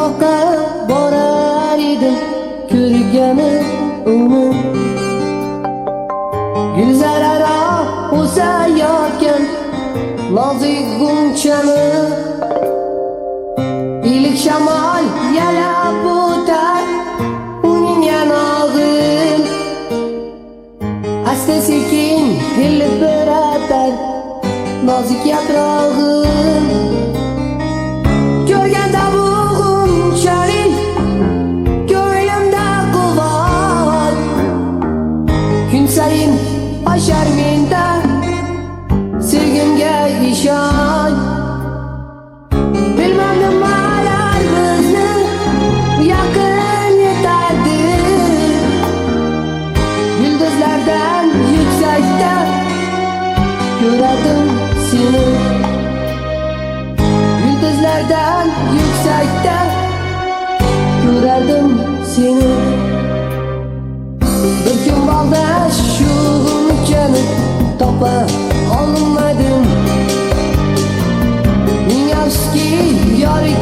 yoqqa borar edim ko'rgani uni. Gulzararo o'sa yokan nozik g'unchani, iliq shamol yalab o'tar uning yanog'in. Asta sekin hilib biratar nozik yaprog'in. Ko'rganda bu g'unchaning ko'nglimda quvvat, kun sayin oshar menda sevgimga ishon. Bilmam nimalar bizni yaqin etadi, yulduzlardan yuksakda ko'radim seni. Yulduzlardan yuksakda ko'radim seni. Bir kun bo'ldi shu g'unchani topa olmadim. Ming afsuski yori